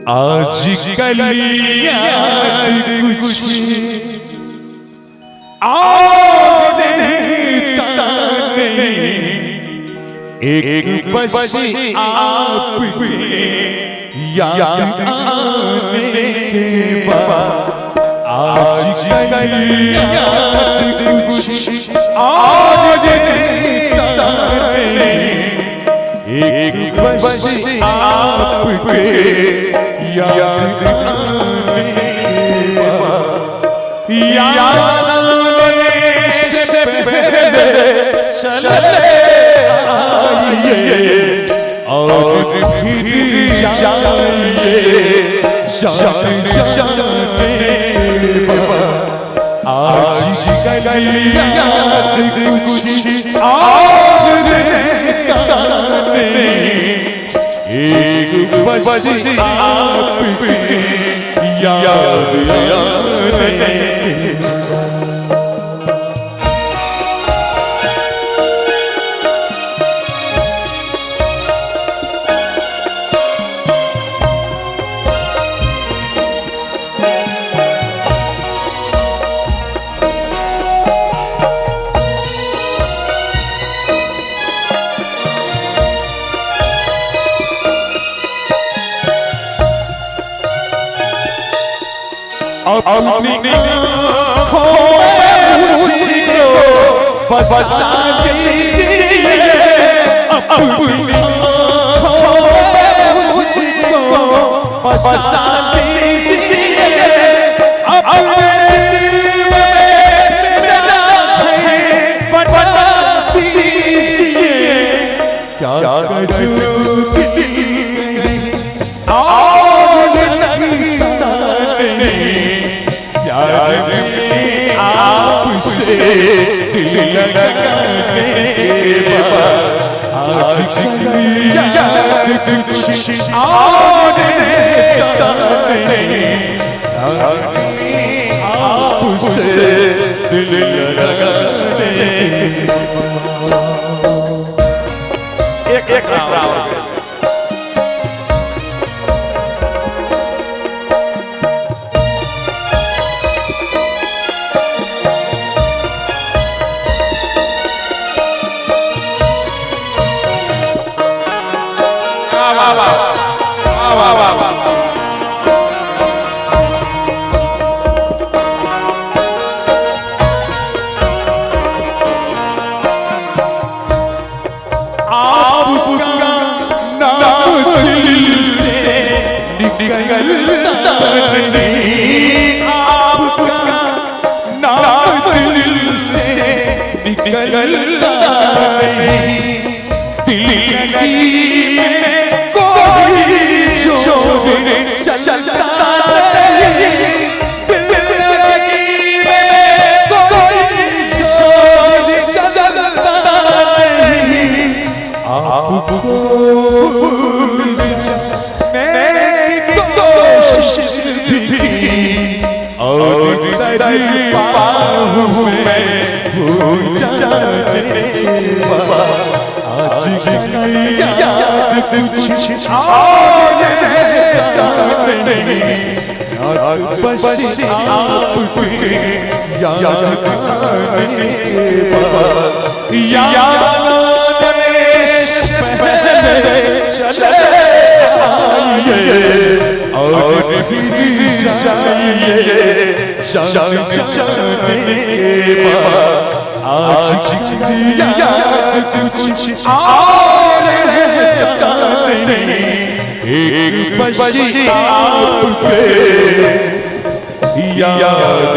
आज कल याद कुछ आने का नहीं, एक बस आपके याद आने के बाद। आज कल याद कुछ आने का नहीं, एक बस आपके याद आने के बाद। याद आने से पहले चले आइए और फिर जाइए जाने बाद। आज कल याद कुछ आने का नहीं, एक बस आपके याद आने अपनी आँखों में मुझको बसा दीजिए, अपनी आँखों में मुझको बसा दीजिए, अपने दिल में मेरा है बना दीजिए। क्या करूं आपसे दिल लगाने के बाद। आज याद कुछ आने का नहीं, आपसे दिल लगाने के बाद। एक राउंड बस आपके याद आने के बाद। याद आने से पहले चले आइए और फिर जाइए जाने के बाद। आज याद कुछ आने का नहीं, एक बस आपके याद